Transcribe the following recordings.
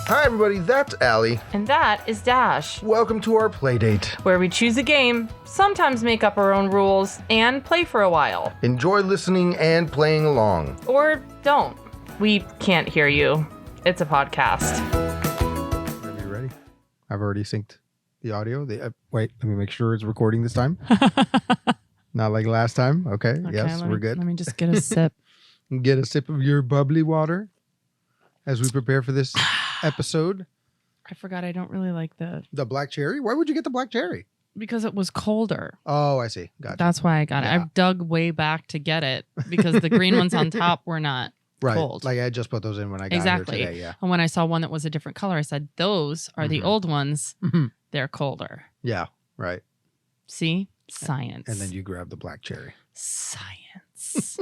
Hi everybody, that's Allie. And that is Dash, Welcome to our playdate. where we choose a game, sometimes make up our own rules, and play for a while. Enjoy listening and playing along. Or don't. We can't hear you. It's a podcast. Are you ready? I've already synced the audio. Wait, let me make sure it's recording this time. Not like last time. Okay, yes, we're good. Let me just get a sip. Get a sip of your bubbly water as we prepare for this episode. I forgot I don't really like The black cherry? Why would you get the black cherry? because it was colder. Oh, I see. Gotcha. That's why I got it. I've dug way back to get it because the green ones on top were not cold. Like I just put those in when I got here today. Yeah. And when I saw one that was a different color, I said, those are the old ones. They're colder. Yeah, right. See? Science. And then you grab the black cherry. Science.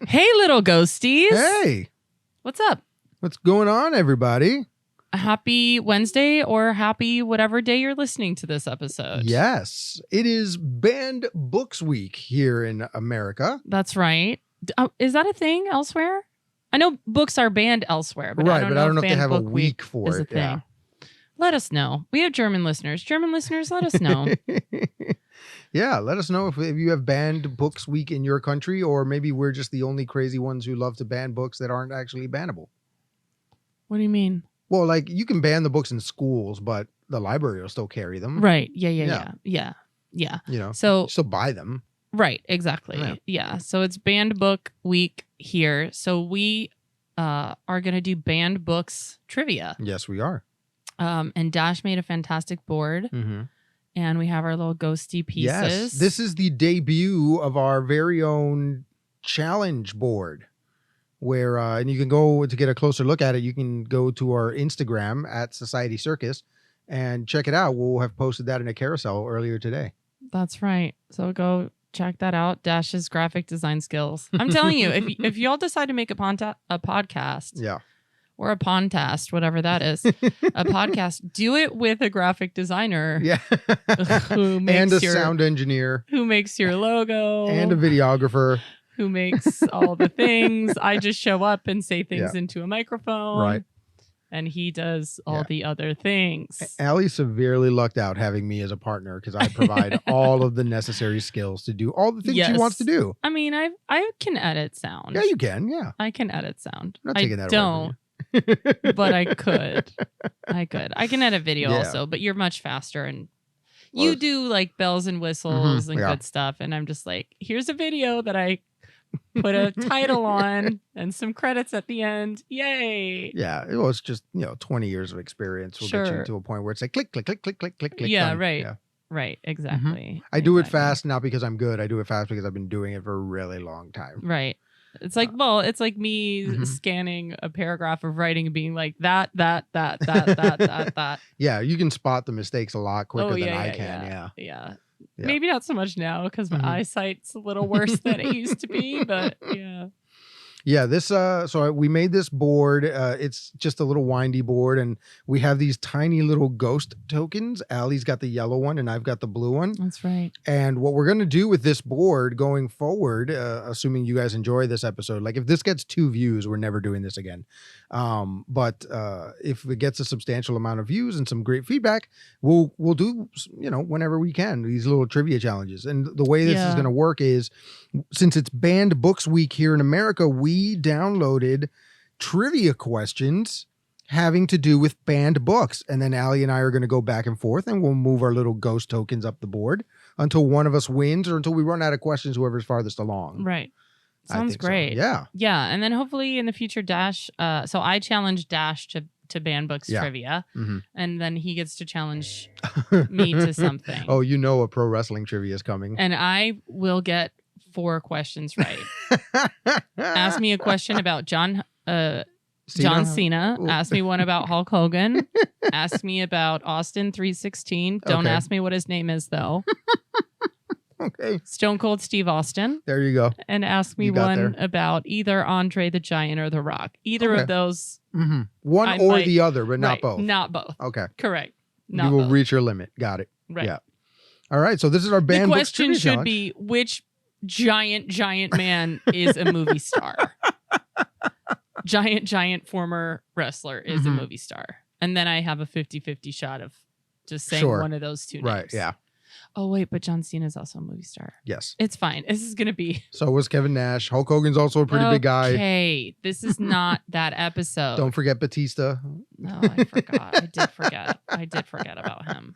Hey, little ghosties. Hey, What's up? what's going on, everybody? A happy Wednesday or happy whatever day you're listening to this episode. Yes, it is Banned Books Week here in America. That's right. Is that a thing elsewhere? I know books are banned elsewhere, but Right, I don't but know I don't know if they Banned have a Book week for is a it. thing. Yeah. Let us know. We have German listeners. German listeners, let us know. Yeah, let us know if you have Banned Books Week in your country, or maybe we're just the only crazy ones who love to ban books that aren't actually bannable. What do you mean? Well, like you can ban the books in schools, but the library will still carry them. Right. Yeah. You know, So still buy them. right, exactly. Yeah. So it's Banned Book Week here. So we are going to do banned books trivia. Yes, we are. And Dash made a fantastic board, Mm-hmm. and we have our little ghosty pieces. Yes, this is the debut of our very own challenge board, where and you can go to get a closer look at it. You can go to our Instagram at Society Circus and check it out. We'll have posted that in a carousel earlier today. That's right. So go check that out. Dash's graphic design skills. I'm telling you, if y'all decide to make a podcast, Yeah. or a podcast, whatever that is, a podcast, do it with a graphic designer. Yeah. Who makes and a your sound engineer. Who makes your logo. And a videographer. Who makes all the things. I just show up and say things into a microphone. Right. And he does all the other things. Allie severely lucked out having me as a partner because I provide all of the necessary skills to do all the things she wants to do. I mean, I can edit sound. Yeah, you can. Yeah. I can edit sound. I'm not taking that away don't. from you. But I could. I can edit video also, but you're much faster and you do like bells and whistles and good stuff. And I'm just like, here's a video that I put a title on and some credits at the end. Yay. Yeah. Well, it's just, 20 years of experience will get you to a point where it's like click, click, click, click, click, click, click. Yeah, done. right. Yeah. Right. Exactly. I do it fast, not because I'm good. I do it fast because I've been doing it for a really long time. Right. It's like, it's like me scanning a paragraph of writing and being like that. Yeah, you can spot the mistakes a lot quicker than I can. Yeah. Maybe not so much now because my eyesight's a little worse than it used to be, but yeah. Yeah, this so we made this board. It's just a little windy board, and we have these tiny little ghost tokens. Allie's got the yellow one, and I've got the blue one. That's right. And what we're going to do with this board going forward, assuming you guys enjoy this episode, like if this gets 2 views, we're never doing this again. But if it gets a substantial amount of views and some great feedback, we'll do, whenever we can, these little trivia challenges. And the way this is going to work is, since it's Banned Books Week here in America, we downloaded trivia questions having to do with banned books. And then Allie and I are going to go back and forth, and we'll move our little ghost tokens up the board until one of us wins or until we run out of questions, whoever's farthest along. Right. Sounds great. So. Yeah. Yeah. And then hopefully in the future, Dash, so I challenged Dash to ban books trivia, and then he gets to challenge me to something. Oh, a pro wrestling trivia is coming. And I will get 4 questions right. Ask me a question about John Cena. Ask me one about Hulk Hogan. Ask me about Austin 316. Don't ask me what his name is, though. Okay. Stone Cold Steve Austin. There you go. And ask me one about either Andre the Giant or The Rock. Either of those. One or the other, but not both. Not both. Okay. Correct. You will reach your limit. Got it. Right. Yeah. All right. So this is our banned books trivia challenge. The question should be, which giant man is a movie star? giant former wrestler is a movie star. And then I have a 50-50 shot of just saying one of those two names. Right, yeah. Oh, wait, but John Cena is also a movie star. Yes. It's fine. This is going to be... So was Kevin Nash. Hulk Hogan's also a pretty big guy. Okay, this is not that episode. Don't forget Batista. No, I forgot. I did forget about him.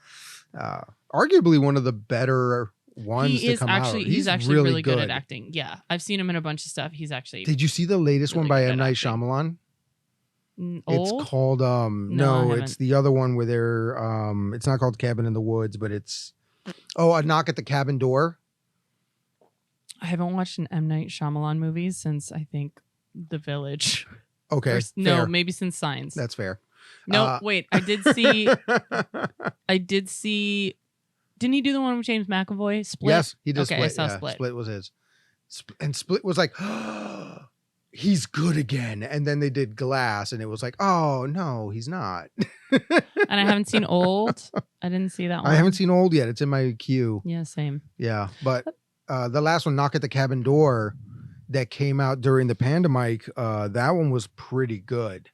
Arguably one of the better ones to come out. He's actually really good at acting. Yeah, I've seen him in a bunch of stuff. He's actually... Did you see the latest one by M. Night Shyamalan? It's called no, it's the other one where they're it's not called Cabin in the Woods, but it's A Knock at the Cabin Door. I haven't watched an M. Night Shyamalan movie since I think The Village. Okay. No, maybe since Signs. That's fair. No, wait, I did see didn't he do the one with James McAvoy? Split? Yes, he did. Okay, Split. I saw Split. Split was his. And Split was like, he's good again. And then they did Glass, and it was like, oh, no, he's not. And I haven't seen Old. I didn't see that one. I haven't seen Old yet. It's in my queue. Yeah, same. Yeah, but the last one, Knock at the Cabin Door, that came out during the pandemic, that one was pretty good.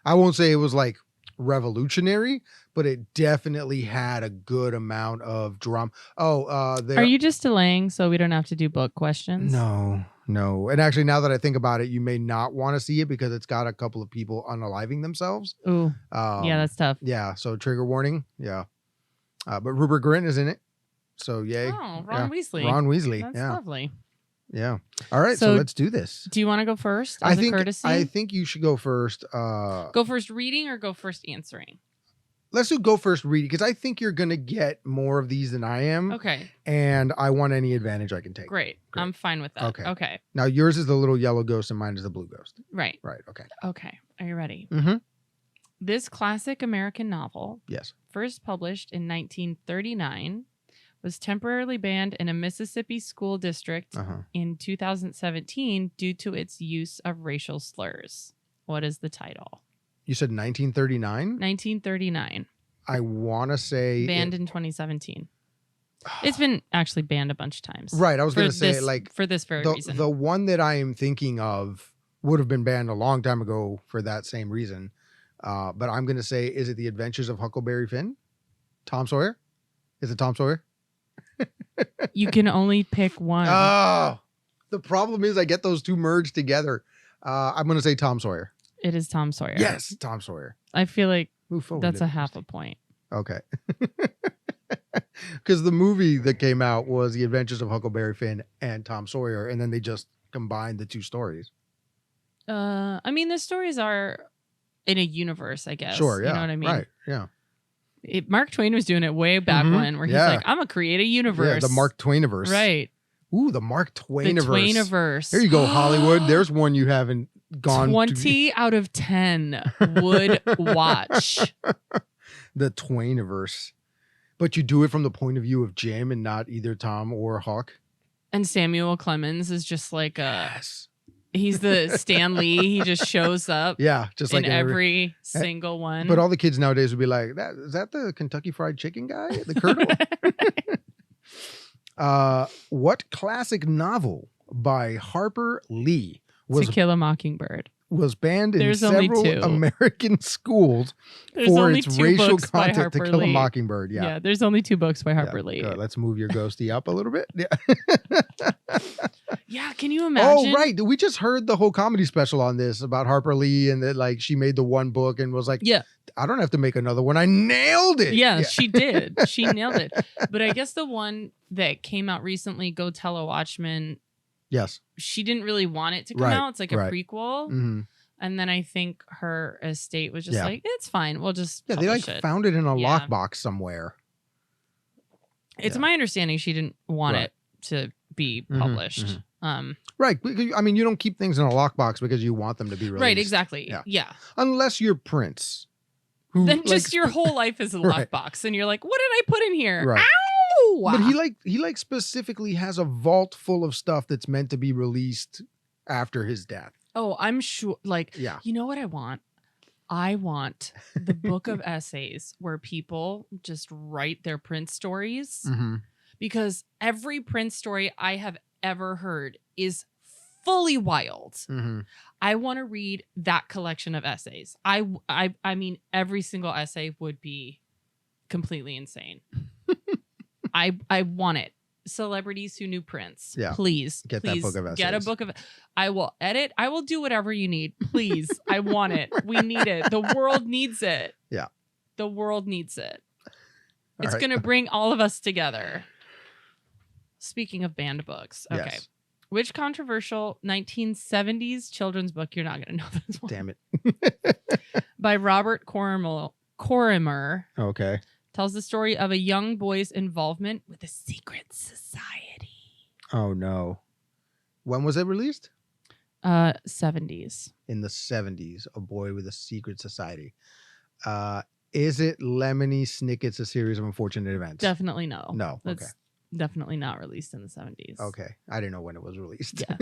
I won't say it was like revolutionary, but it definitely had a good amount of drama. Are you just delaying so we don't have to do book questions? No. And actually, now that I think about it, you may not want to see it because it's got a couple of people unaliving themselves. Ooh, yeah, that's tough. Yeah, so trigger warning. Yeah, but Rupert Grint is in it, so yay. Oh, Ron Weasley. Ron Weasley. That's lovely. Yeah. All right, so let's do this. Do you want to go first? I think you should go first. Go first reading or go first answering? Let's go first reading because I think you're going to get more of these than I am. Okay. And I want any advantage I can take. Great. I'm fine with that. Okay. Now yours is the little yellow ghost and mine is the blue ghost. Right. Okay. Okay. Are you ready? Mm-hmm. This classic American novel, yes, first published in 1939, was temporarily banned in a Mississippi school district in 2017 due to its use of racial slurs. What is the title? You said 1939? 1939. I want to say... Banned in 2017. It's been actually banned a bunch of times. Right. I was going to say, like... For this very reason. The one that I am thinking of would have been banned a long time ago for that same reason. But I'm going to say, is it The Adventures of Huckleberry Finn? Tom Sawyer? Is it Tom Sawyer? You can only pick one. Oh, the problem is I get those two merged together. I'm going to say Tom Sawyer. It is Tom Sawyer. Yes, Tom Sawyer. I feel like that's a half a point. Okay. Because the movie that came out was The Adventures of Huckleberry Finn and Tom Sawyer, and then they just combined the two stories. I mean, the stories are in a universe, I guess. Sure, yeah. You know what I mean? Right, yeah. Mark Twain was doing it way back when, where he's like, I'm going to create a universe. Yeah, the Mark Twainiverse. Right. Ooh, the Mark Twainiverse. The Twainiverse. There you go, Hollywood. There's one you haven't gone 20 out of 10 would watch. The Twainiverse. But you do it from the point of view of Jim and not either Tom or Huck. And Samuel Clemens is just like he's the Stan Lee. He just shows up. Yeah, just like in every single one. But all the kids nowadays would be like, is that the Kentucky Fried Chicken guy? The Colonel? What classic novel by Harper Lee To Kill a Mockingbird was banned in several American schools for its racial content? To Kill a Mockingbird. Yeah. Yeah, there's only 2 books by Harper Lee. Good. Let's move your ghosty up a little bit. Yeah. Yeah, can you imagine? Oh, right. We just heard the whole comedy special on this about Harper Lee and that like she made the one book and was like, yeah, I don't have to make another one. I nailed it. Yeah, she did. She nailed it. But I guess the one that came out recently, Go Tell a Watchman. Yes. She didn't really want it to come out. It's like a prequel. Mm-hmm. And then I think her estate was just like, it's fine. We'll just they like found it in a lockbox somewhere. It's my understanding she didn't want it to be published. Mm-hmm. Right. I mean, you don't keep things in a lockbox because you want them to be released. Right, exactly. Yeah. Unless you're Prince. Then just your whole life is a lockbox. And you're like, what did I put in here? Right. Ow! But he specifically has a vault full of stuff that's meant to be released after his death. Oh, I'm sure. You know what I want? I want the book of essays where people just write their Prince stories. Mm-hmm. Because every Prince story I have ever heard is fully wild. Mm-hmm. I want to read that collection of essays. I mean, every single essay would be completely insane. I want it. Celebrities who knew Prince. Yeah. Please. Get that book of essays. Get a book of. I will edit. I will do whatever you need. Please. I want it. We need it. The world needs it. Yeah. The world needs it. It's right. going to bring all of us together. Speaking of banned books. Okay. Yes. Which controversial 1970s children's book, you're not going to know this one. Damn it. By Robert Corimer. Okay. Tells the story of a young boy's involvement with a secret society. Oh, no. When was it released? 70s. In the 70s, a boy with a secret society. Is it Lemony Snicket's A Series of Unfortunate Events? Definitely no. No. That's okay. definitely not released in the 70s. Okay. I didn't know when it was released. Yeah.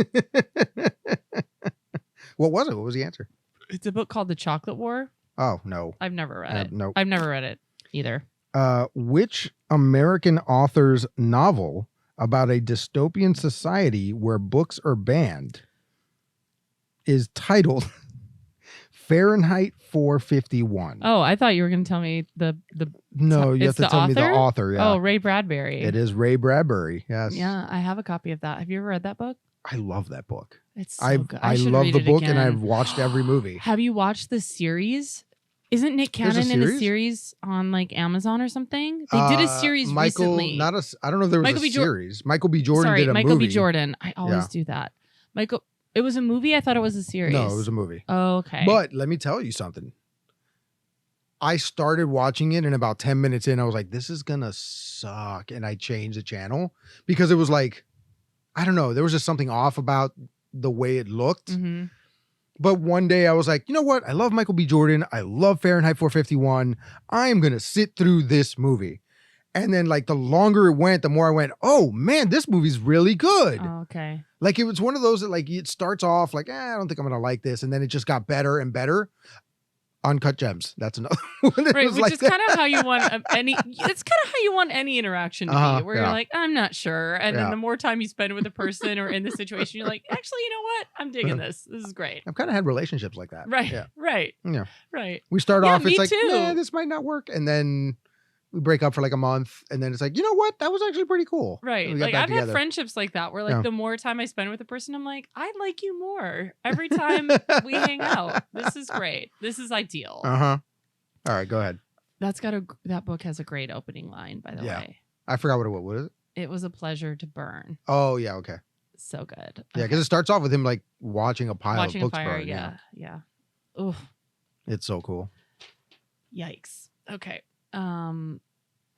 What was it? What was the answer? It's a book called The Chocolate War. Oh, no. I've never read it. No. I've never read it either. Which American author's novel about a dystopian society where books are banned is titled Fahrenheit 451? Oh, I thought you were going to tell me the. No, you have to tell me the author. Yeah. Oh, Ray Bradbury. It is Ray Bradbury. Yes. Yeah, I have a copy of that. Have you ever read that book? I love that book. It's so good. I should love read the it book, again. and I've watched every movie. Have you watched the series? Isn't Nick Cannon in a series on like Amazon or something? They did a series recently. I don't know if there was a series. Michael B. Jordan did a movie. Michael B. Jordan. I always do that. Michael. It was a movie? I thought it was a series. No, it was a movie. Oh, okay. But let me tell you something. I started watching it, and about 10 minutes in, I was like, this is going to suck. And I changed the channel because it was like, I don't know. There was just something off about the way it looked. Mm-hmm. But one day I was like, you know what? I love Michael B. Jordan. I love Fahrenheit 451. I am going to sit through this movie. And then like the longer it went, the more I went, oh man, this movie's really good. Oh, okay. Like it was one of those that like it starts off like, I don't think I'm going to like this. And then it just got better and better. Uncut Gems. That's another one. Right, which is kind of how you want it's kind of how you want any interaction to be, where you're like, I'm not sure. And then the more time you spend with a person or in the situation, you're like, actually, you know what? I'm digging this. This is great. I've kind of had relationships like that. Right. Yeah. Right. Yeah. Right. We start off, it's like, too. this might not work. And then we break up for like a month. And then it's like, you know what? That was actually pretty cool. Right. Like I've had friendships like that where like the more time I spend with a person, I'm like, I like you more every time we hang out. This is great. This is ideal. Uh-huh. All right, go ahead. That book has a great opening line, by the way. I forgot what it was. What is it? It was a pleasure to burn. Oh, yeah, okay. So good. Yeah, because it starts off with him like watching a pile of books burn. Yeah. Oof. It's so cool. Yikes. Okay. I'm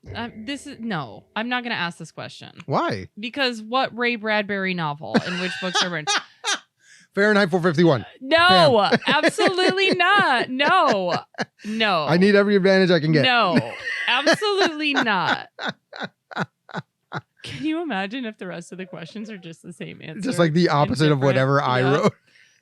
not going to ask this question. Why? Because what Ray Bradbury novel in which books are burned? Fahrenheit 451. No, absolutely not. No. I need every advantage I can get. No, absolutely not. Can you imagine if the rest of the questions are just the same answer? Just like the opposite of whatever I wrote.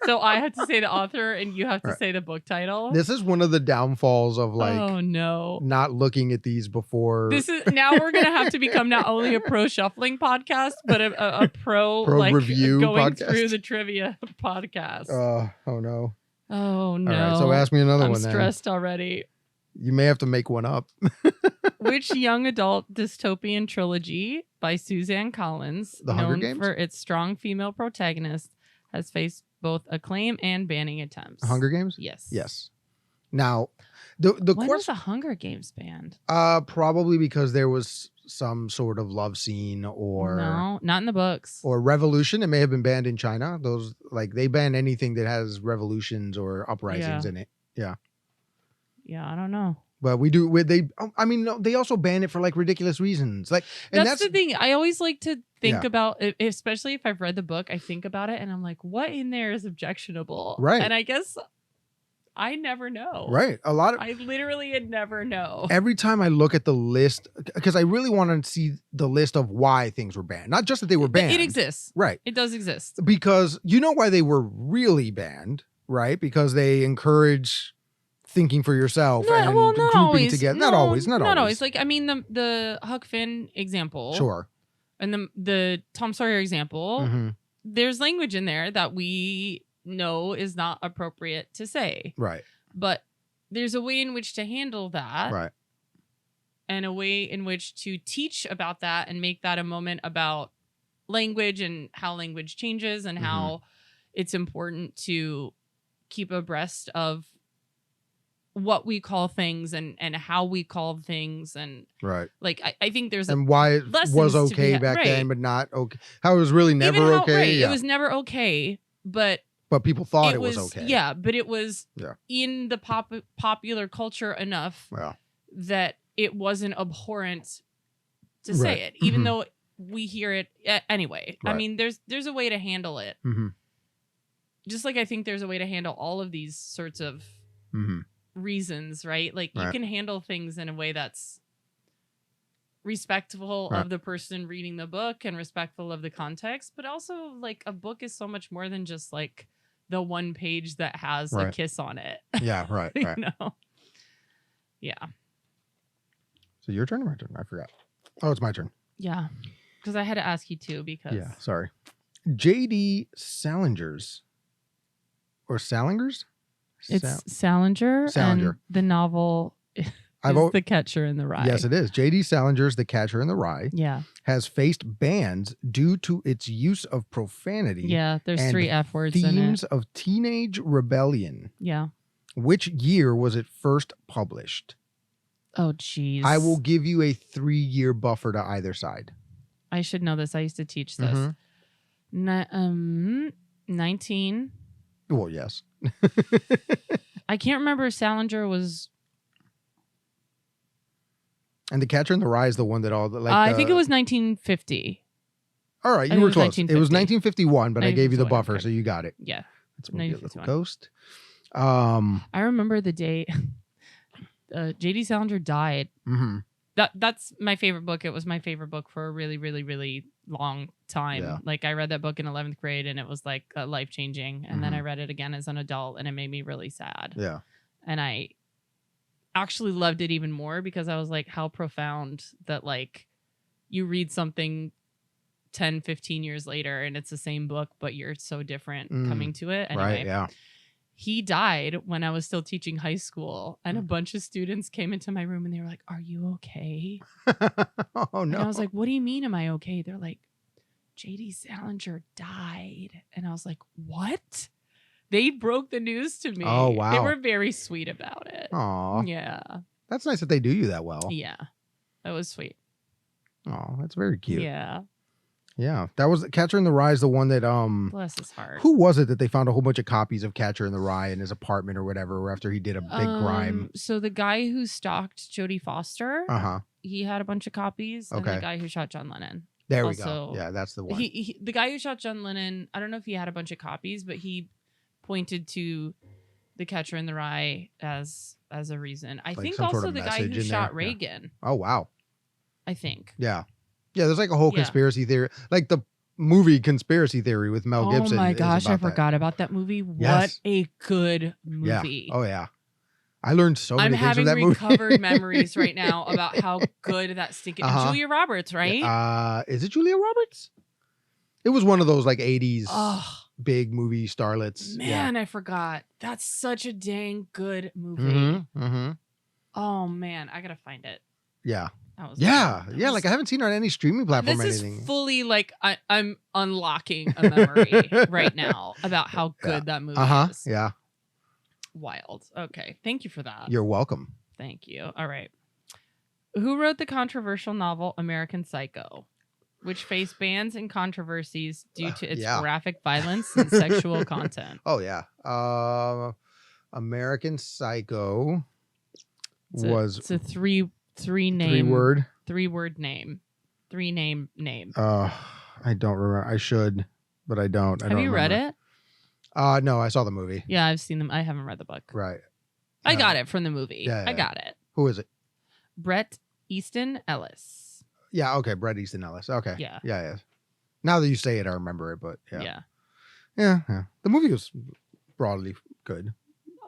So I have to say the author and you have to say the book title. This is one of the downfalls of like not looking at these before. Now we're going to have to become not only a pro shuffling podcast, but a pro like review going podcast. Through the trivia podcast. Oh no. Oh no. All right, so ask me another one I'm stressed already. You may have to make one up. Which young adult dystopian trilogy by Suzanne Collins, The Hunger known Games? for its strong female protagonist, has faced both acclaim and banning attempts? Hunger Games? Yes. Yes. Now, the when was the Hunger Games banned? Probably because there was some sort of love scene or no, not in the books. Or revolution. It may have been banned in China. Those like they ban anything that has revolutions or uprisings in it. Yeah. Yeah, I don't know. But they also ban it for like ridiculous reasons. Like, and that's the thing. I always like to think about, especially if I've read the book, I think about it and I'm like, what in there is objectionable? Right. And I guess I never know. Right. I literally never know. Every time I look at the list, because I really want to see the list of why things were banned. Not just that they were banned. It exists. Right. It does exist. Because you know why they were really banned, right? Because they encourage thinking for yourself and grouping always. together. Not always. Like, I mean, the Huck Finn example. Sure. And the Tom Sawyer example. Mm-hmm. there's language in there that we know is not appropriate to say. Right. But there's a way in which to handle that. Right. And a way in which to teach about that and make that a moment about language and how language changes and how it's important to keep abreast of what we call things and how we call things. And right. Like, I think there's and why it was okay back then, but not okay. How it was really never okay. Right. Yeah. It was never okay, but people thought it was okay. Yeah, but it was in the popular culture enough that it wasn't abhorrent to say it, even though we hear it anyway. Right. I mean, there's a way to handle it. Just like I think there's a way to handle all of these sorts of reasons, right? Like you can handle things in a way that's respectful of the person reading the book and respectful of the context, but also like a book is so much more than just like the one page that has a kiss on it. Yeah, right. You know? Yeah. So your turn or my turn? I forgot. Oh, it's my turn. Yeah. Because I had to ask you too because... Yeah, sorry. J.D. Salinger's or Salinger's? It's Salinger. And the novel is The Catcher in the Rye. Yes, it is. J.D. Salinger's The Catcher in the Rye has faced bans due to its use of profanity. Yeah, there's 3 F words in it. Themes of teenage rebellion. Yeah. Which year was it first published? Oh, jeez. I will give you a 3-year buffer to either side. I should know this. I used to teach this. 19. Well, yes. I can't remember if Salinger was... And The Catcher in the Rye is the one that all... I think it was 1950. All right, you were close. It was 1951, but I gave you the buffer, so you got it. Yeah. Let's move a little ghost. I remember the day... J.D. Salinger died. That's my favorite book. It was my favorite book for a really, really, really long time. Yeah. Like I read that book in 11th grade and it was like life-changing. And then I read it again as an adult and it made me really sad. Yeah. And I actually loved it even more because I was like, how profound that like you read something 10, 15 years later and it's the same book, but you're so different coming to it. Anyway. Right, yeah. He died when I was still teaching high school, and a bunch of students came into my room and they were like, "Are you okay?" Oh no! And I was like, "What do you mean? Am I okay?" They're like, "J.D. Salinger died," and I was like, "What?" They broke the news to me. Oh wow! They were very sweet about it. Aw, yeah, that's nice that they do you that well. Yeah, that was sweet. Oh, that's very cute. Yeah. Yeah, that was Catcher in the Rye is the one that bless his heart. Who was it that they found a whole bunch of copies of Catcher in the Rye in his apartment or whatever after he did a big crime? So the guy who stalked Jodie Foster, he had a bunch of copies, and the guy who shot John Lennon. There we go. Yeah, that's the one. The guy who shot John Lennon, I don't know if he had a bunch of copies, but he pointed to The Catcher in the Rye as a reason. I think also the guy who shot Reagan. Yeah. Oh wow. I think. Yeah. Yeah, there's like a whole conspiracy theory, like the movie Conspiracy Theory with Mel Gibson. Oh my gosh, I forgot about that movie. What a good movie. Yeah. Oh yeah. I learned so many things from that movie. I'm having recovered memories right now about how good that stinking Julia Roberts, right? Is it Julia Roberts? It was one of those like 80s big movie starlets. Man, I forgot. That's such a dang good movie. Oh man, I gotta find it. Yeah. Like I haven't seen her on any streaming platform or anything. This is fully like I'm unlocking a memory right now about how good that movie is. Yeah. Wild. Okay. Thank you for that. You're welcome. Thank you. All right. Who wrote the controversial novel American Psycho, which faced bans and controversies due to its graphic violence and sexual content? Oh, yeah. American Psycho It's a three-word name. 3-name name. I don't remember. I should, but I don't. Have you read it? No, I saw the movie. Yeah, I've seen them. I haven't read the book. Right. I got it from the movie. Yeah. I got it. Who is it? Bret Easton Ellis. Yeah, okay. Bret Easton Ellis. Okay. Yeah. Yeah. Now that you say it, I remember it, but yeah. Yeah. Yeah. The movie was broadly good.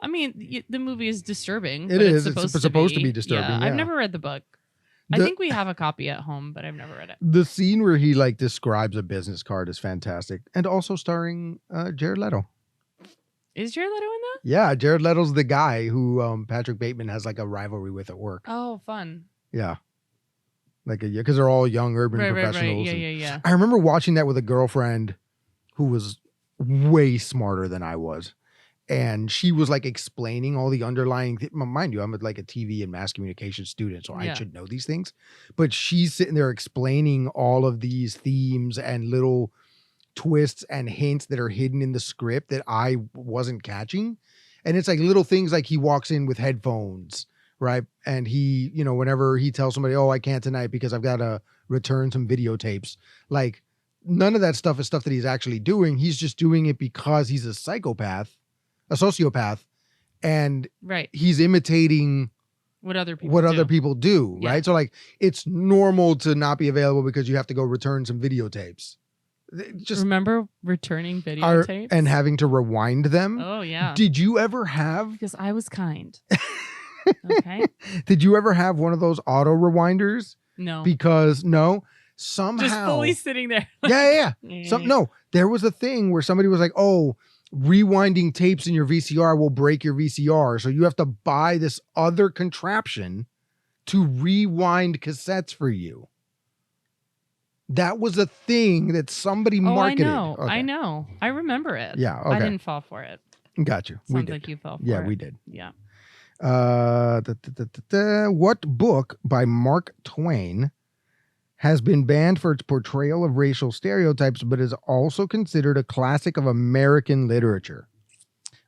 I mean, the movie is disturbing. It is. It's supposed to be disturbing. Yeah. I've never read the book. I think we have a copy at home, but I've never read it. The scene where he like describes a business card is fantastic, and also starring Jared Leto. Is Jared Leto in that? Yeah, Jared Leto's the guy who Patrick Bateman has like a rivalry with at work. Oh, fun. Yeah. Like, because they're all young urban professionals. Right. Yeah. I remember watching that with a girlfriend who was way smarter than I was. And she was like explaining all the underlying, mind you, I'm like a TV and mass communication student, so I should know these things. But she's sitting there explaining all of these themes and little twists and hints that are hidden in the script that I wasn't catching. And it's like little things like he walks in with headphones, right? And he, you know, whenever he tells somebody, oh, I can't tonight because I've got to return some videotapes, like none of that stuff is stuff that he's actually doing. He's just doing it because he's a psychopath, a sociopath, and he's imitating what other people do, right? So like it's normal to not be available because you have to go return some videotapes. Just remember returning videotapes and having to rewind them. Oh yeah. Did you ever have? Because I was kind. Okay. Did you ever have one of those auto rewinders? No. Because somehow just fully sitting there. Yeah. There was a thing where somebody was like, "Oh, rewinding tapes in your VCR will break your VCR, so you have to buy this other contraption to rewind cassettes for you." That was a thing that somebody marketed. I know. I remember it. Yeah. Okay. I didn't fall for it. Got you. Sounds like you fell for it. Yeah, we did. Yeah. What book by Mark Twain has been banned for its portrayal of racial stereotypes, but is also considered a classic of American literature?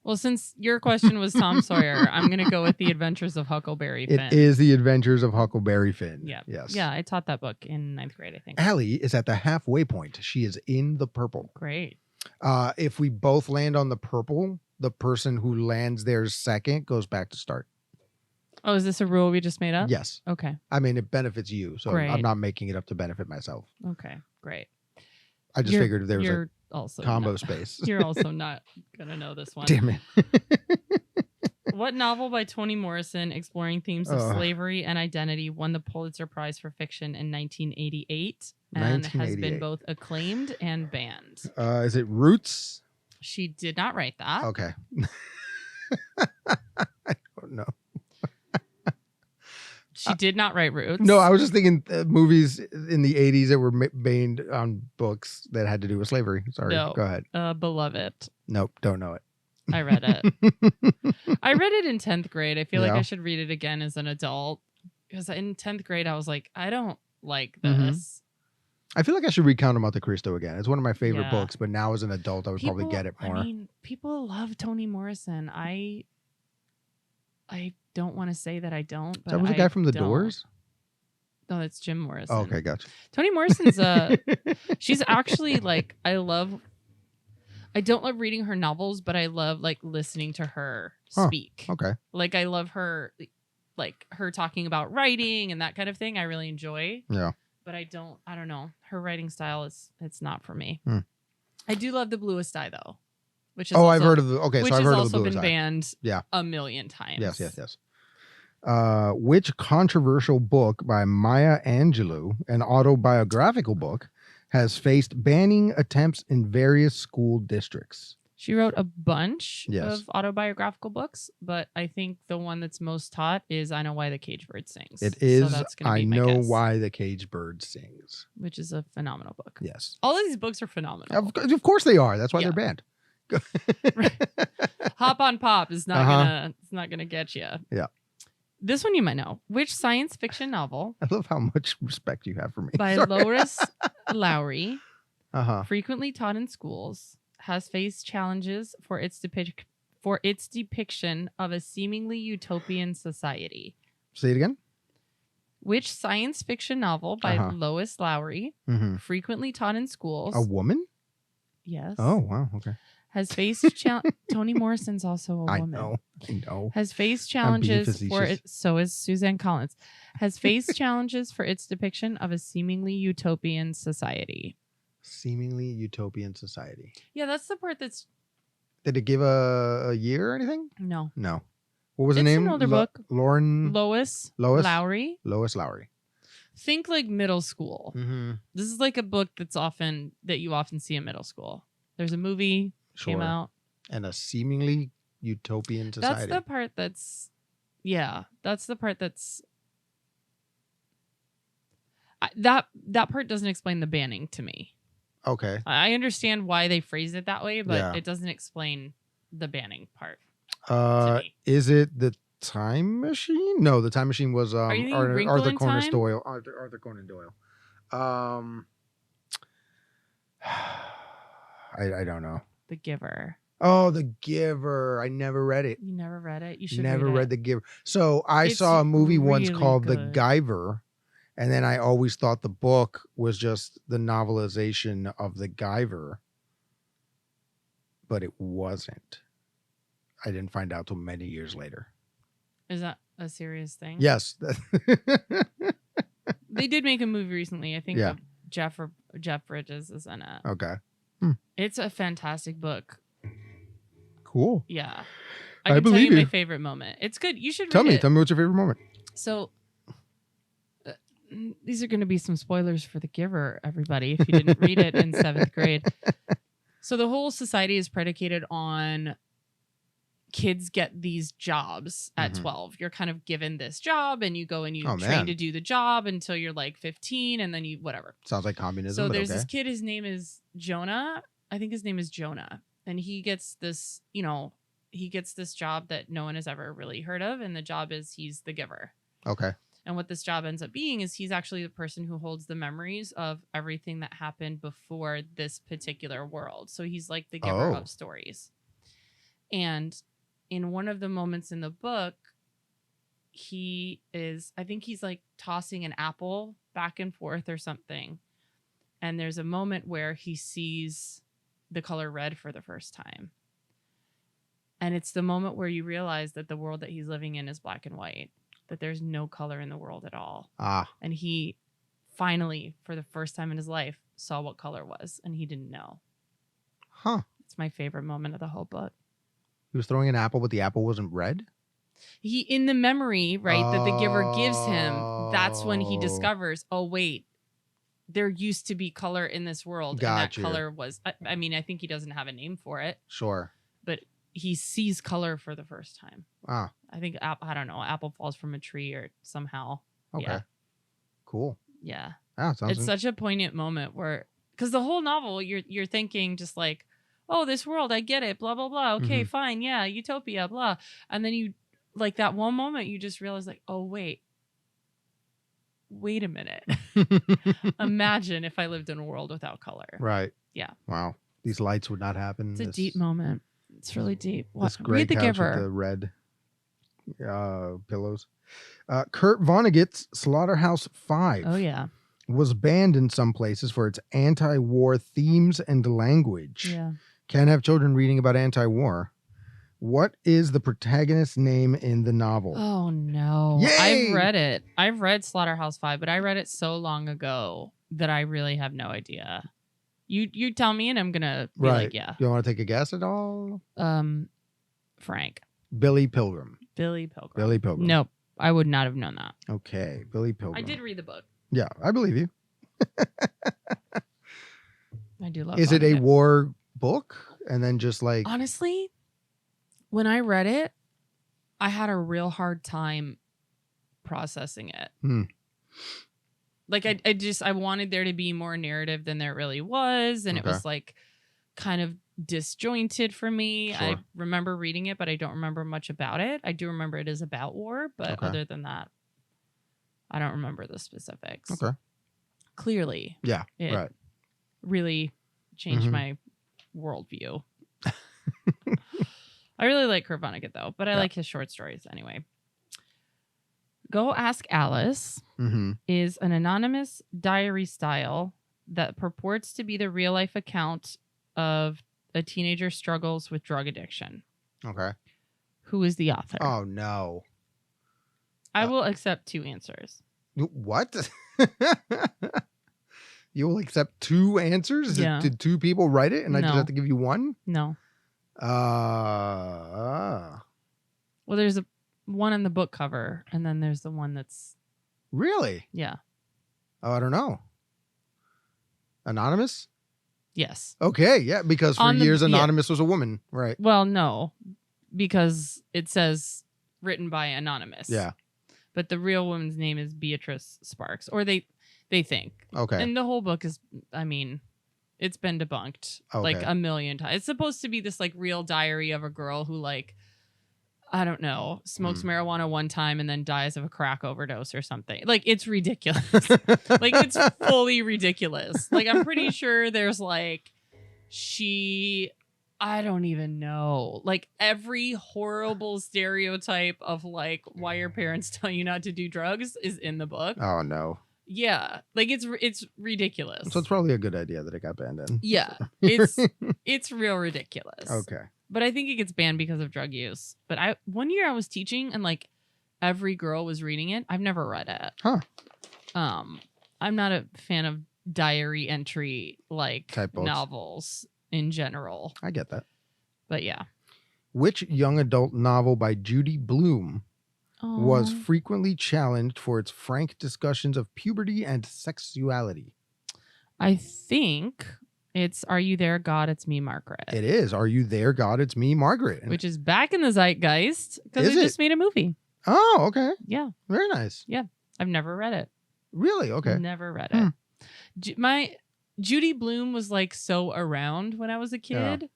Well, since your question was Tom Sawyer, I'm going to go with The Adventures of Huckleberry Finn. It is The Adventures of Huckleberry Finn. Yeah. Yes. Yeah, I taught that book in 9th grade, I think. Allie is at the halfway point. She is in the purple. Great. If we both land on the purple, the person who lands there second goes back to start. Oh, is this a rule we just made up? Yes. Okay. I mean, it benefits you, so great. I'm not making it up to benefit myself. Okay, great. I just figured there was a also combo space. You're also not going to know this one. Damn it. What novel by Toni Morrison exploring themes of slavery and identity won the Pulitzer Prize for Fiction in 1988 and has been both acclaimed and banned? Is it Roots? She did not write that. Okay. I don't know. She did not write Roots. No, I was just thinking movies in the 80s that were based on books that had to do with slavery. Sorry, no. Go ahead. Beloved. Nope, don't know it. I read it. I read it in 10th grade. I feel like I should read it again as an adult. Because in 10th grade, I was like, I don't like this. Mm-hmm. I feel like I should read Count of Monte Cristo again. It's one of my favorite books, but now as an adult, I would probably get it more. I mean, people love Toni Morrison. I don't want to say that I don't. But that was a guy from The Doors? No, that's Jim Morrison. Oh, okay, gotcha. Toni Morrison's she's actually like, I don't love reading her novels, but I love like listening to her speak. Okay. Like I love her, like her talking about writing and that kind of thing. I really enjoy. Yeah. But I don't know. Her writing style it's not for me. Hmm. I do love The Bluest Eye though. Which is I've heard of the which so I've has heard also of the been Bluest Eye. banned a million times. Yes. Which controversial book by Maya Angelou, an autobiographical book, has faced banning attempts in various school districts? She wrote a bunch of autobiographical books, but I think the one that's most taught is I Know Why the Caged Bird Sings. It is I Know Why the Caged Bird Sings, which is a phenomenal book. Yes. All of these books are phenomenal. Of course they are. That's why they're banned. Hop on Pop is not gonna get you. Yeah. This one you might know. Which science fiction novel? I love how much respect you have for me. By Lois Lowry, Uh-huh. frequently taught in schools, has faced challenges for its depiction of a seemingly utopian society. Say it again. Which science fiction novel by Lois Lowry, frequently taught in schools? A woman? Yes. Oh, wow. Okay. Has faced Toni Morrison's also a woman. I know. Has faced challenges for it. So is Suzanne Collins. Has faced challenges for its depiction of a seemingly utopian society. Seemingly utopian society. Yeah, that's the part that's. Did it give a year or anything? No. What was the name? It's an older book. Lois Lowry. Lois Lowry. Think like middle school. Mm-hmm. This is like a book that you often see in middle school. There's a movie came out. And a seemingly utopian society. That's the part that's that part doesn't explain the banning to me. Okay. I understand why they phrased it that way, but it doesn't explain the banning part. Is it the time machine? No, the time machine was Arthur Conan Doyle. Arthur Conan Doyle. I don't know. The Giver. Oh, The Giver. I never read it. You never read it? You should never read read The Giver. So I saw a movie once called The Guyver, and then I always thought the book was just the novelization of The Guyver, but it wasn't. I didn't find out till many years later. Is that a serious thing? Yes. They did make a movie recently. I think Jeff Bridges is in it. Okay. It's a fantastic book. Cool. Yeah. I can tell you my favorite moment. It's good. You should Tell me it. what's your favorite moment. So these are going to be some spoilers for The Giver, everybody, if you didn't read it in 7th grade. So the whole society is predicated on kids get these jobs at 12. You're kind of given this job and you go and you train to do the job until you're like 15 and then you whatever. Sounds like communism. So there's this kid, his name is Jonah. I think his name is Jonah. And he gets this, job that no one has ever really heard of. And the job is he's the giver. Okay. And what this job ends up being is he's actually the person who holds the memories of everything that happened before this particular world. So he's like the giver of stories. And in one of the moments in the book, I think he's like tossing an apple back and forth or something. And there's a moment where he sees the color red for the first time. And it's the moment where you realize that the world that he's living in is black and white, that there's no color in the world at all. And he finally, for the first time in his life, saw what color was, and he didn't know. It's my favorite moment of the whole book. He was throwing an apple, but the apple wasn't red? He, in the memory, right, that the giver gives him, that's when he discovers, oh, wait, there used to be color in this world. Color was, I mean, I think he doesn't have a name for it. Sure. But he sees color for the first time. I think, I don't know, apple falls from a tree or somehow. Okay. Yeah. Cool. Yeah. It's such a poignant moment where, because the whole novel, you're thinking just like, oh, this world, I get it, blah, blah, blah. Okay, fine. Yeah, utopia, blah. And then you, like that one moment, you just realize like, oh, wait a minute. Imagine if I lived in a world without color. Right. Yeah. Wow. These lights would not happen. It's a deep moment. It's really deep. This gray couch with the red pillows. Kurt Vonnegut's Slaughterhouse 5. Oh, yeah. Was banned in some places for its anti-war themes and language. Yeah. Can't have children reading about anti-war. What is the protagonist's name in the novel? Oh, no. Yay! I've read it. I've read Slaughterhouse 5, but I read it so long ago that I really have no idea. You tell me and I'm going to be like, yeah. You want to take a guess at all? Frank. Billy Pilgrim. Billy Pilgrim. Billy Pilgrim. Nope. I would not have known that. Okay. Billy Pilgrim. I did read the book. Yeah, I believe you. I do love it. Is it a war book? And then just like... Honestly, when I read it, I had a real hard time processing it. Like I wanted there to be more narrative than there really was. And it was like kind of disjointed for me. Sure. I remember reading it, but I don't remember much about it. I do remember it is about war, but other than that, I don't remember the specifics. Okay. Clearly. Yeah. It really changed my worldview. I really like Kurt Vonnegut though, but I like his short stories anyway. Go Ask Alice is an anonymous diary style that purports to be the real life account of a teenager's struggles with drug addiction. Okay. Who is the author? Oh, no. I will accept 2 answers. What? You will accept 2 answers? Yeah. Did 2 people write it and I just have to give you 1? No. Well, there's one on the book cover, and then there's the one that's... Really? Yeah. Oh, I don't know. Anonymous? Yes. Okay, yeah, because for years Anonymous was a woman, right? Well, no, because it says written by Anonymous. Yeah. But the real woman's name is Beatrice Sparks, or they think. Okay. And the whole book is, I mean, it's been debunked like a million times. It's supposed to be this like real diary of a girl who like, I don't know, smokes marijuana one time and then dies of a crack overdose or something. Like, it's ridiculous. Like, it's fully ridiculous. Like, I'm pretty sure there's like, I don't even know. Like, every horrible stereotype of like why your parents tell you not to do drugs is in the book. Oh, no. Yeah. Like, it's ridiculous. So it's probably a good idea that it got banned then. Yeah. It's real ridiculous. Okay. But I think it gets banned because of drug use. But one year I was teaching and like every girl was reading it. I've never read it. Huh. I'm not a fan of diary entry like type books. Novels in general. I get that. But yeah. Which young adult novel by Judy Blume was frequently challenged for its frank discussions of puberty and sexuality? I think it's Are You There, God? It's Me, Margaret. It is. Are You There, God? It's Me, Margaret. Which is back in the zeitgeist because they just made a movie. Oh, okay. Yeah. Very nice. Yeah. I've never read it. Really? Okay. Never read it. My Judy Blume was like so around when I was a kid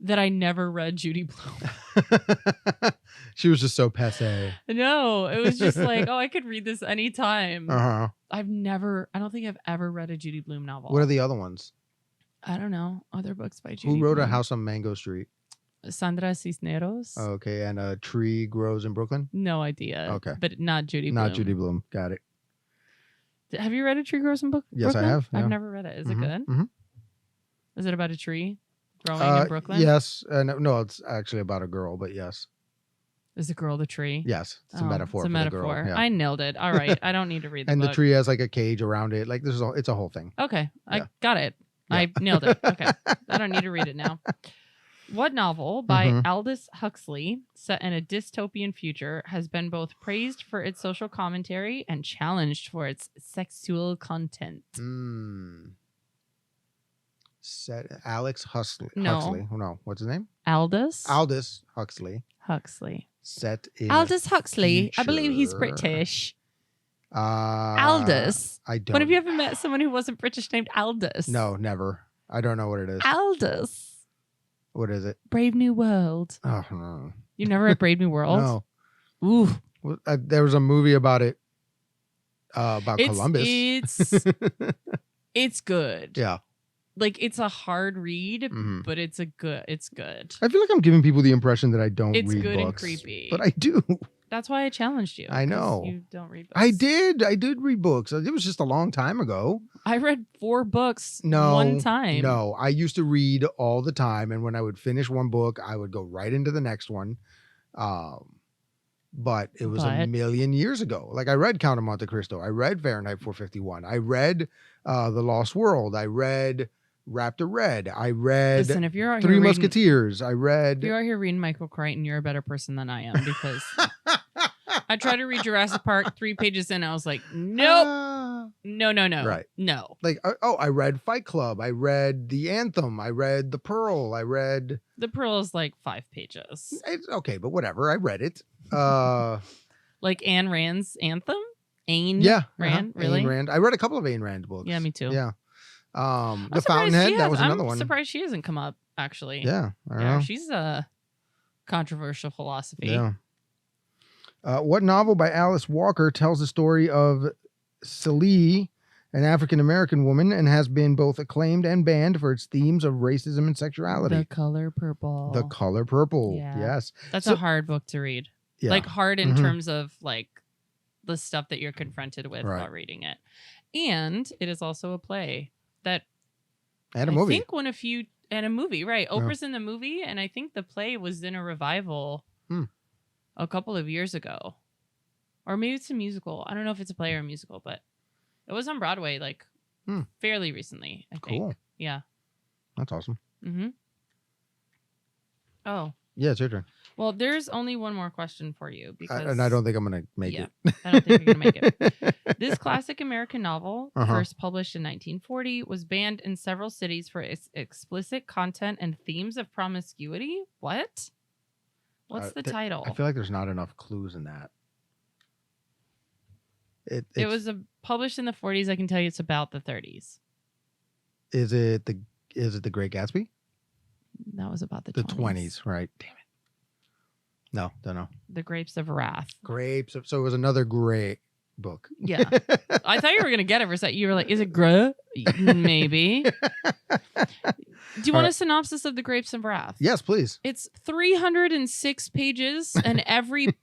that I never read Judy Blume. She was just so passe. No, it was just like, I could read this anytime. Uh-huh. I don't think I've ever read a Judy Blume novel. What are the other ones? I don't know. Other books by Judy Who wrote Blume. A House on Mango Street? Sandra Cisneros. Okay, and A Tree Grows in Brooklyn? No idea. Okay. But not Judy Blume. Not Judy Blume. Got it. Have you read A Tree Grows in Brooklyn? Yes, I have. Yeah. I've never read it. Is it good? Mm-hmm. Is it about a tree growing in Brooklyn? Yes. No, it's actually about a girl, but yes. Is the girl the tree? Yes. It's a metaphor. It's a metaphor. The girl. Yeah. I nailed it. All right. I don't need to read the book. And the tree has like a cage around it. Like it's a whole thing. Okay. I got it. Yeah. I nailed it. Okay. I don't need to read it now. What novel by Aldous Huxley, set in a dystopian future, has been both praised for its social commentary and challenged for its sexual content? Alex Huxley. No. Huxley. No. What's his name? Aldous Huxley. Set in Aldous Huxley. Future. I believe he's British. Aldous. I don't. When have you ever met someone who wasn't British named Aldous? No, never. I don't know what it is. Aldous. What is it? Brave New World. Oh, no. You never read Brave New World? No. Ooh. There was a movie about it. About Columbus. It's good. Yeah. Like, it's a hard read, but it's good. I feel like I'm giving people the impression that I don't read books. It's good and creepy. But I do. That's why I challenged you. I know. You don't read books. I did read books. It was just a long time ago. I read 4 books one time. No, I used to read all the time. And when I would finish one book, I would go right into the next one. But it was a million years ago. Like, I read Count of Monte Cristo. I read Fahrenheit 451. I read The Lost World. I read Raptor Red. I read if you're out Three Musketeers. I read... If you're out here reading Michael Crichton, you're a better person than I am, because I tried to read Jurassic Park 3 pages in. I was like, nope. No. Right. No. Like, I read Fight Club. I read The Anthem. I read The Pearl. I read... The Pearl is like 5 pages. It's okay, but whatever. I read it. Like Ayn Rand's Anthem? Rand? Really? Ayn Rand. I read a couple of Ayn Rand books. Yeah, me too. Yeah. The Fountainhead, that was another one. I'm surprised she hasn't come up, actually. Yeah. I don't know. She's a controversial philosophy. Yeah. What novel by Alice Walker tells the story of Celie, an African-American woman, and has been both acclaimed and banned for its themes of racism and sexuality? The Color Purple. The Color Purple. Yeah. Yes. That's a hard book to read. Yeah. Like, hard in terms of like the stuff that you're confronted with while reading it. And it is also a play that and a movie. I think and a movie, right? Oprah's in the movie, and I think the play was in a revival a couple of years ago. Or maybe it's a musical. I don't know if it's a play or a musical, but it was on Broadway like fairly recently, I think. Cool. Yeah. That's awesome. Oh. Yeah, it's your turn. Well, there's only one more question for you because, and I don't think I'm going to make it. I don't think you're going to make it. This classic American novel, first published in 1940, was banned in several cities for its explicit content and themes of promiscuity. What? What's the title? I feel like there's not enough clues in that. It was published in the 40s. I can tell you it's about the 30s. Is it the Great Gatsby? That was about the 20s, right? Damn it. No, don't know. The Grapes of Wrath. So it was another great book. Yeah. I thought you were going to get it for a second. You were like, is it Grah? Maybe. Do you want a synopsis of The Grapes of Wrath? Yes, please. It's 306 pages, and every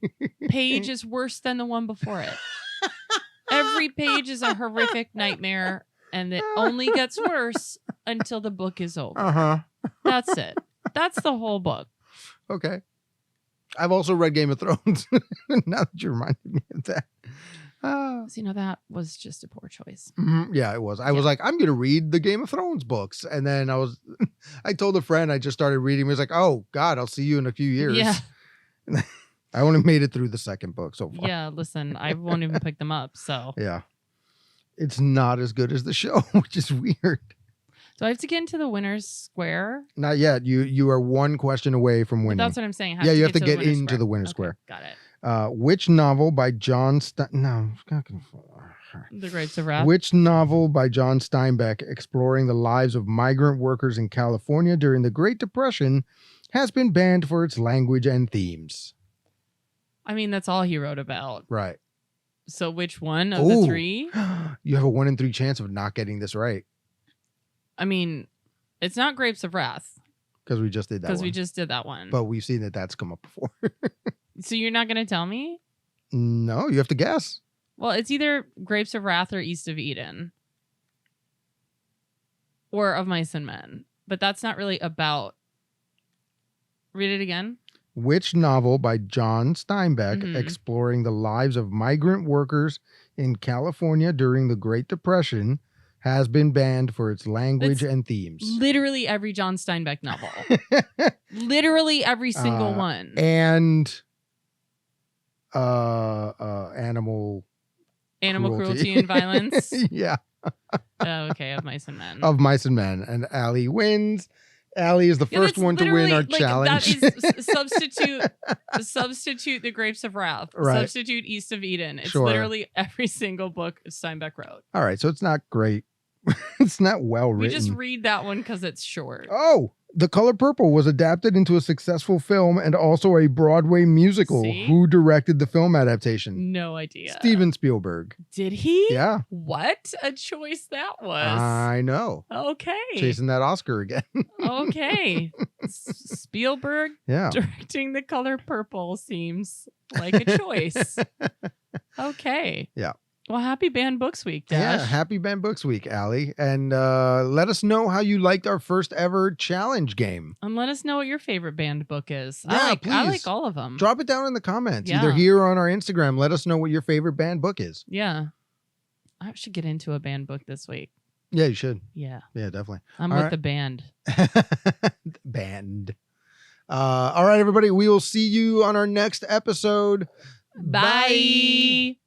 page is worse than the one before it. Every page is a horrific nightmare, and it only gets worse until the book is over. That's it. That's the whole book. Okay. I've also read Game of Thrones. Now that you reminded me of that. So, that was just a poor choice. Yeah, it was. I was like, I'm going to read the Game of Thrones books. And then I told a friend I just started reading. He was like, oh, God, I'll see you in a few years. Yeah. I only made it through the second book so far. Yeah, listen, I won't even pick them up. So, yeah. It's not as good as the show, which is weird. Do I have to get into the winner's square? Not yet. You are one question away from winning. But that's what I'm saying. You have to get into the winner's square. Got it. Which novel by John The Grapes of Wrath. Which novel by John Steinbeck exploring the lives of migrant workers in California during the Great Depression has been banned for its language and themes? I mean, that's all he wrote about. Right. So which one of the three? You have a 1 in 3 chance of not getting this right. I mean, it's not Grapes of Wrath. Because we just did that one. Because we just did that one. But we've seen that's come up before. So you're not going to tell me? No, you have to guess. Well, it's either Grapes of Wrath or East of Eden. Or Of Mice and Men. But that's not really about... Read it again. Which novel by John Steinbeck exploring the lives of migrant workers in California during the Great Depression has been banned for its language and themes? Literally every John Steinbeck novel. Literally every single one. And animal cruelty and violence. Yeah. Okay, Of Mice and Men. Of Mice and Men. And Allie wins. Allie is the first one to win our challenge. That is substitute The Grapes of Wrath. Right. Substitute East of Eden. It's literally every single book Steinbeck wrote. All right, so it's not great. It's not well written. We just read that one because it's short. Oh, The Color Purple was adapted into a successful film and also a Broadway musical. See? Who directed the film adaptation? No idea. Steven Spielberg. Did he? Yeah. What a choice that was. I know. Okay. Chasing that Oscar again. Okay. Spielberg directing The Color Purple seems like a choice. Okay. Yeah. Well, happy Banned Books Week, Dash. Yeah, happy Banned Books Week, Allie. And let us know how you liked our first ever challenge game. And let us know what your favorite banned book is. Yeah, please. I like all of them. Drop it down in the comments, either here or on our Instagram. Let us know what your favorite banned book is. Yeah. I should get into a banned book this week. Yeah, you should. Yeah. Yeah, definitely. I'm with the band. Band. All right, everybody. We will see you on our next episode. Bye.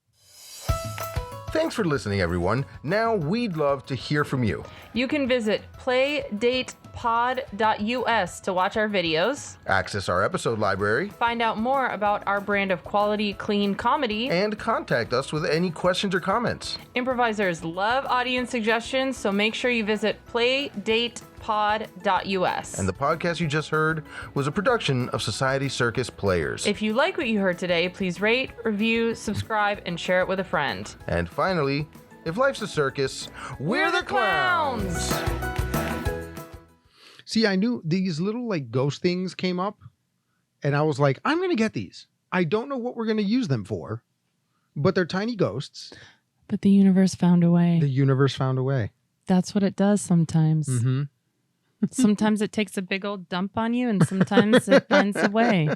Thanks for listening, everyone. Now we'd love to hear from you. You can visit playdatepod.us to watch our videos, access our episode library, find out more about our brand of quality, clean comedy, and contact us with any questions or comments. Improvisers love audience suggestions, so make sure you visit playdatepod.us. And the podcast you just heard was a production of Society Circus Players. If you like what you heard today, please rate, review, subscribe, and share it with a friend. And finally, if life's a circus, we're the clowns! See, I knew these little ghost things came up, and I was like, I'm going to get these. I don't know what we're going to use them for, but they're tiny ghosts. But the universe found a way. The universe found a way. That's what it does sometimes. Mm-hmm. Sometimes it takes a big old dump on you, and sometimes it finds a way.